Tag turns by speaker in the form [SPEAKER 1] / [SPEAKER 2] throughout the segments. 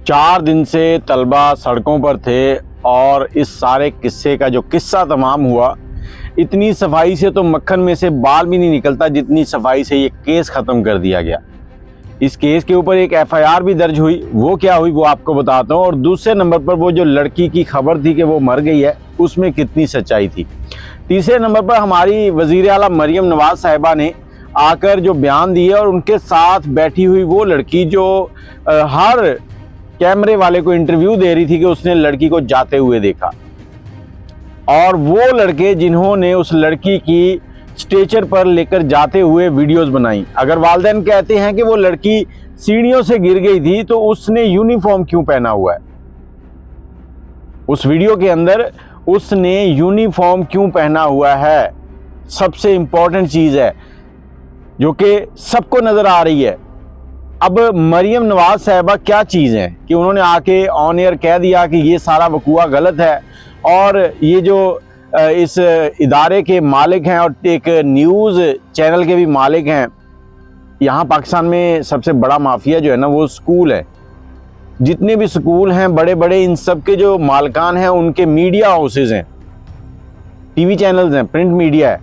[SPEAKER 1] 4 दिन से तलबा सड़कों पर थे और इस सारे किस्से का जो किस्सा तमाम हुआ, इतनी सफाई से तो मक्खन में से बाल भी नहीं निकलता जितनी सफाई से ये केस ख़त्म कर दिया गया। इस केस के ऊपर एक एफआईआर भी दर्ज हुई। वो क्या हुई वो आपको बताता हूँ। और दूसरे नंबर पर वो जो लड़की की खबर थी कि वो मर गई है, उसमें कितनी सच्चाई थी। तीसरे नंबर पर हमारी वज़ीर आला मरियम नवाज़ साहिबा ने आकर जो बयान दिए और उनके साथ बैठी हुई वो लड़की जो हर कैमरे वाले को इंटरव्यू दे रही थी कि उसने लड़की को जाते हुए देखा, और वो लड़के जिन्होंने उस लड़की की स्ट्रेचर पर लेकर जाते हुए वीडियोस बनाई। अगर वालिदैन कहते हैं कि वो लड़की सीढ़ियों से गिर गई थी तो उसने यूनिफॉर्म क्यों पहना हुआ है? उस वीडियो के अंदर उसने यूनिफॉर्म क्यों पहना हुआ है? सबसे इंपॉर्टेंट चीज़ है जो कि सबको नज़र आ रही है। अब मरियम नवाज़ साहिबा क्या चीज़ है कि उन्होंने आके ऑन एयर कह दिया कि ये सारा वकूआ गलत है, और ये जो इस इदारे के मालिक हैं और एक न्यूज़ चैनल के भी मालिक हैं। यहाँ पाकिस्तान में सबसे बड़ा माफिया जो है ना वो स्कूल है। जितने भी स्कूल हैं बड़े बड़े, इन सब के जो मालिकान हैं उनके मीडिया हाउसेज हैं, टीवी चैनल्स हैं, प्रिंट मीडिया है,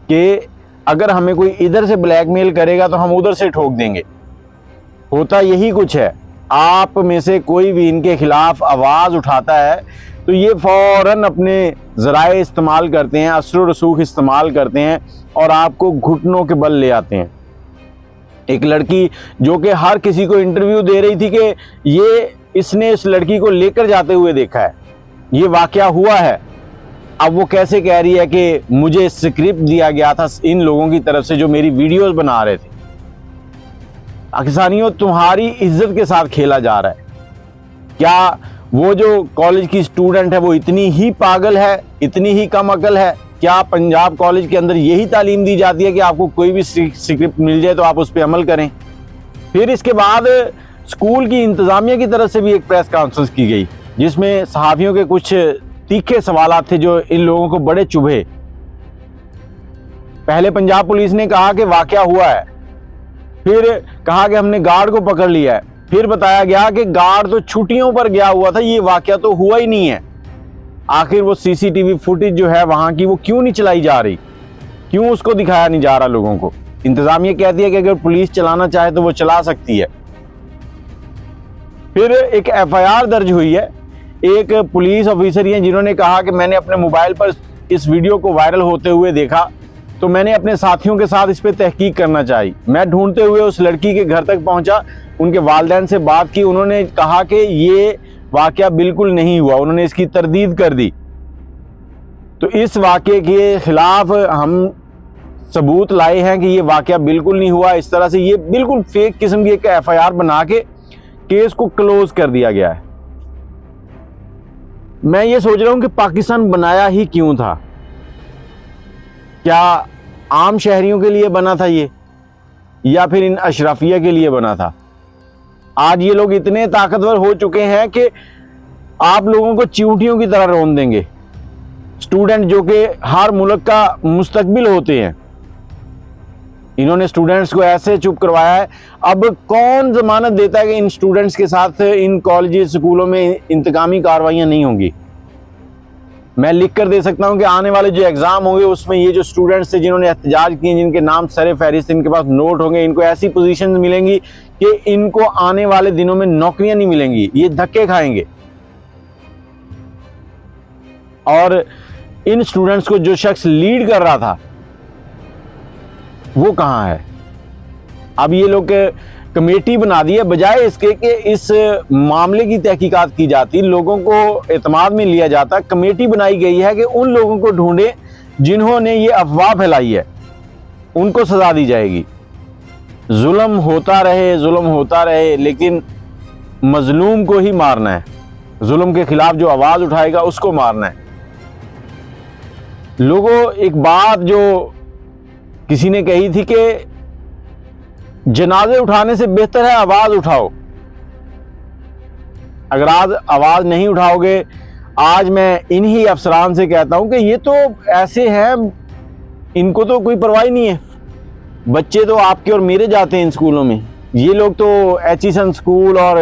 [SPEAKER 1] कि अगर हमें कोई इधर से ब्लैकमेल करेगा तो हम उधर से ठोक देंगे। होता यही कुछ है। आप में से कोई भी इनके खिलाफ आवाज़ उठाता है तो ये फ़ौरन अपने ज़राए इस्तेमाल करते हैं, असर व रसूख इस्तेमाल करते हैं और आपको घुटनों के बल ले आते हैं। एक लड़की जो कि हर किसी को इंटरव्यू दे रही थी कि इसने इस लड़की को लेकर जाते हुए देखा है, ये वाक़या हुआ है। अब वो कैसे कह रही है कि मुझे स्क्रिप्ट दिया गया था इन लोगों की तरफ से जो मेरी वीडियोस बना रहे थे। पाकिस्तानियों, तुम्हारी इज्जत के साथ खेला जा रहा है। क्या वो जो कॉलेज की स्टूडेंट है वो इतनी ही पागल है, इतनी ही कम अकल है? क्या पंजाब कॉलेज के अंदर यही तालीम दी जाती है कि आपको कोई भी स्क्रिप्ट मिल जाए तो आप उस पर अमल करें? फिर इसके बाद स्कूल की इंतज़ामिया की तरफ से भी एक प्रेस कॉन्फ्रेंस की गई जिसमें सहाफ़ियों के कुछ तीखे सवालात थे जो इन लोगों को बड़े चुभे। पहले पंजाब पुलिस ने कहा कि वाक़या हुआ है, फिर कहा कि हमने गार्ड को पकड़ लिया है, फिर बताया गया कि गार्ड तो छुट्टियों पर गया हुआ था, ये वाक़या तो हुआ ही नहीं है। आखिर वो सीसीटीवी फुटेज जो है वहाँ की वो क्यों नहीं चलाई जा रही? क्यों उसको दिखाया नहीं जा रहा लोगों को? इंतज़ामिया कहती है कि अगर पुलिस चलाना चाहे तो वो चला सकती है। फिर एक एफआईआर दर्ज हुई है। एक पुलिस ऑफिसर हैं जिन्होंने कहा कि मैंने अपने मोबाइल पर इस वीडियो को वायरल होते हुए देखा तो मैंने अपने साथियों के साथ इस पर तहकीक करना चाहिए। मैं ढूंढते हुए उस लड़की के घर तक पहुंचा, उनके वालिदैन से बात की। उन्होंने कहा कि ये वाक़या बिल्कुल नहीं हुआ, उन्होंने इसकी तरदीद कर दी। तो इस वाक़े के ख़िलाफ़ हम सबूत लाए हैं कि ये वाक़या बिल्कुल नहीं हुआ। इस तरह से ये बिल्कुल फेक किस्म की एक एफआईआर बना के केस को क्लोज़ कर दिया गया है। मैं ये सोच रहा हूँ कि पाकिस्तान बनाया ही क्यों था? क्या आम शहरियों के लिए बना था ये, या फिर इन अशराफिया के लिए बना था? आज ये लोग इतने ताकतवर हो चुके हैं कि आप लोगों को चींटियों की तरह रौंद देंगे। स्टूडेंट जो कि हर मुल्क का मुस्तकबिल होते हैं, इन्होंने स्टूडेंट्स को ऐसे चुप करवाया है। अब कौन जमानत देता है कि इन स्टूडेंट्स के साथ इन कॉलेज स्कूलों में इंतकामी कार्रवाइयाँ नहीं होंगी? मैं लिख कर दे सकता हूं कि आने वाले जो एग्ज़ाम होंगे उसमें ये जो स्टूडेंट्स थे जिन्होंने एहतजाज किए, जिनके नाम सरे फहरिस्त, इनके पास नोट होंगे, इनको ऐसी पोजीशंस मिलेंगी कि इनको आने वाले दिनों में नौकरियां नहीं मिलेंगी, ये धक्के खाएंगे। और इन स्टूडेंट्स को जो शख्स लीड कर रहा था वो कहाँ है? अब ये लोग कमेटी बना दी है, बजाय इसके कि इस मामले की तहकीकात की जाती, लोगों को एतमाद में लिया जाता। कमेटी बनाई गई है कि उन लोगों को ढूंढे जिन्होंने ये अफवाह फैलाई है, उनको सजा दी जाएगी। जुल्म होता रहे, जुल्म होता रहे, लेकिन मजलूम को ही मारना है। जुल्म के खिलाफ जो आवाज़ उठाएगा उसको मारना है। लोगों, एक बात जो किसी ने कही थी कि जनाजे उठाने से बेहतर है आवाज़ उठाओ। अगर आज आवाज़ नहीं उठाओगे, आज मैं इन्हीं अफसरान से कहता हूं कि ये तो ऐसे हैं, इनको तो कोई परवाह नहीं है। बच्चे तो आपके और मेरे जाते हैं इन स्कूलों में। ये लोग तो एचईसन स्कूल और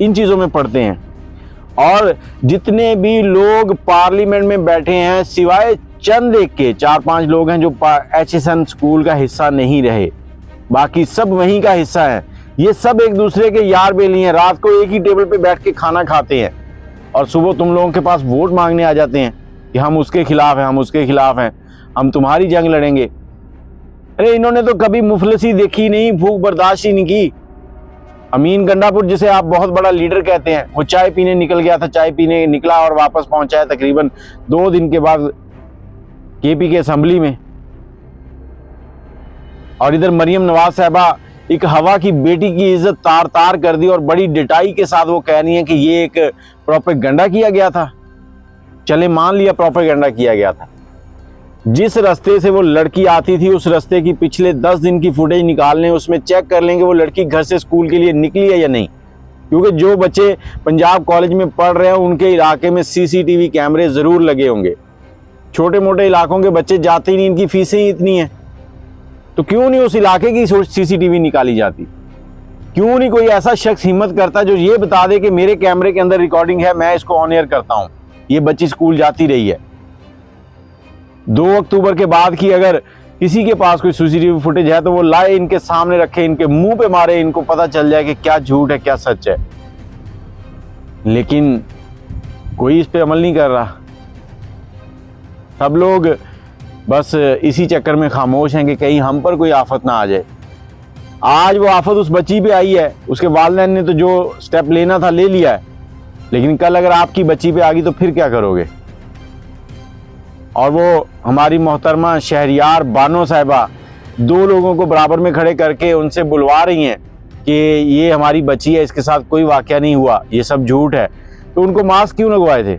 [SPEAKER 1] इन चीज़ों में पढ़ते हैं। और जितने भी लोग पार्लियामेंट में बैठे हैं, सिवाय चंद एक के 4-5 लोग हैं जो HSN स्कूल का हिस्सा नहीं रहे, बाकी सब वहीं का हिस्सा है। ये सब एक दूसरे के यार बेली हैं, रात को एक ही टेबल पे बैठ के खाना खाते हैं और सुबह तुम लोगों के पास वोट मांगने आ जाते हैं कि हम उसके खिलाफ हैं, हम उसके खिलाफ हैं, हम तुम्हारी जंग लड़ेंगे। अरे इन्होंने तो कभी मुफलसी देखी नहीं, भूख बर्दाश्त ही नहीं की। अमीन गंडापुर, जिसे आप बहुत बड़ा लीडर कहते हैं, वो चाय पीने निकल गया था, चाय पीने निकला और वापस पहुंचा है तकरीबन 2 दिन के बाद KP के असेंबली में। और इधर मरियम नवाज साहबा एक हवा की बेटी की इज्जत तार तार कर दी और बड़ी डिटाई के साथ वो कह रही है कि ये एक प्रोपेगेंडा किया गया था। चले मान लिया प्रोपेगेंडा किया गया था। जिस रास्ते से वो लड़की आती थी उस रास्ते की पिछले 10 दिन की फुटेज निकाल लें, उसमें चेक कर लेंगे वो लड़की घर से स्कूल के लिए निकली है या नहीं। क्योंकि जो बच्चे पंजाब कॉलेज में पढ़ रहे हैं उनके इलाके में CCTV कैमरे ज़रूर लगे होंगे। छोटे मोटे इलाकों के बच्चे जाते ही नहीं, इनकी फीसें ही इतनी हैं, तो क्यों नहीं उस इलाके की CCTV निकाली जाती? क्यों नहीं कोई ऐसा शख्स हिम्मत करता जो ये बता दे कि मेरे कैमरे के अंदर रिकॉर्डिंग है, मैं इसको ऑन एयर करता हूँ, ये बच्ची स्कूल जाती रही है। 2 अक्टूबर के बाद की अगर किसी के पास कोई CCTV फुटेज है तो वो लाए, इनके सामने रखे, इनके मुंह पे मारे, इनको पता चल जाए कि क्या झूठ है क्या सच है। लेकिन कोई इस पे अमल नहीं कर रहा। सब लोग बस इसी चक्कर में खामोश हैं कि कहीं हम पर कोई आफत ना आ जाए। आज वो आफत उस बच्ची पे आई है, उसके वालिदैन ने तो जो स्टेप लेना था ले लिया है, लेकिन कल अगर आपकी बच्ची पे आ गई तो फिर क्या करोगे? और वो हमारी मोहतरमा शहरियार बानो साहिबा 2 लोगों को बराबर में खड़े करके उनसे बुलवा रही हैं कि ये हमारी बच्ची है, इसके साथ कोई वाकया नहीं हुआ, ये सब झूठ है। तो उनको मास्क क्यों लगवाए थे?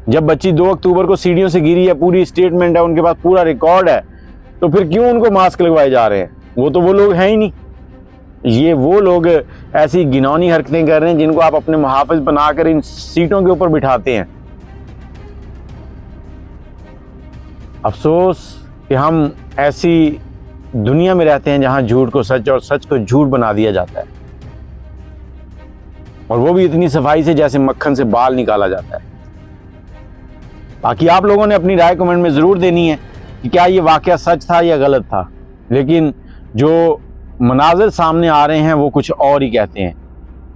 [SPEAKER 1] जब बच्ची 2 अक्टूबर को सीढ़ियों से गिरी है, पूरी स्टेटमेंट है, उनके पास पूरा रिकॉर्ड है, तो फिर क्यों उनको मास्क लगवाए जा रहे हैं? वो तो वो लोग हैं ही नहीं। ये वो लोग ऐसी घिनौनी हरकतें कर रहे हैं जिनको आप अपने मुहाफिज बनाकर इन सीटों के ऊपर बिठाते हैं। अफसोस कि हम ऐसी दुनिया में रहते हैं जहां झूठ को सच और सच को झूठ बना दिया जाता है, और वो भी इतनी सफाई से जैसे मक्खन से बाल निकाला जाता है। बाकी आप लोगों ने अपनी राय कमेंट में ज़रूर देनी है कि क्या ये वाकया सच था या गलत था। लेकिन जो मनाज़र सामने आ रहे हैं वो कुछ और ही कहते हैं।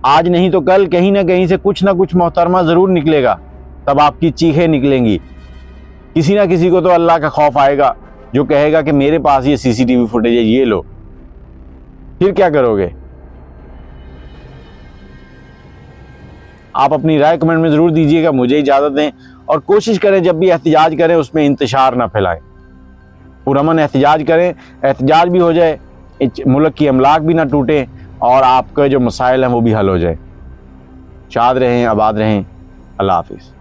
[SPEAKER 1] आज नहीं तो कल कहीं ना कहीं से कुछ ना कुछ मोहतरमा ज़रूर निकलेगा, तब आपकी चीखें निकलेंगी। किसी ना किसी को तो अल्लाह का खौफ आएगा जो कहेगा कि मेरे पास ये CCTV फुटेज है, ये लो। फिर क्या करोगे? आप अपनी राय कमेंट में ज़रूर दीजिएगा। मुझे इजाज़त दें और कोशिश करें जब भी एहतजाज करें उसमें इंतशार ना फैलाएं। पुरअमन एहतजाज करें, एहतजाज भी हो जाए, मुल्क की अमलाक भी ना टूटे और आपके जो मसाइल हैं वो भी हल हो जाए। शाद रहें, आबाद रहें। अल्लाह हाफिज़।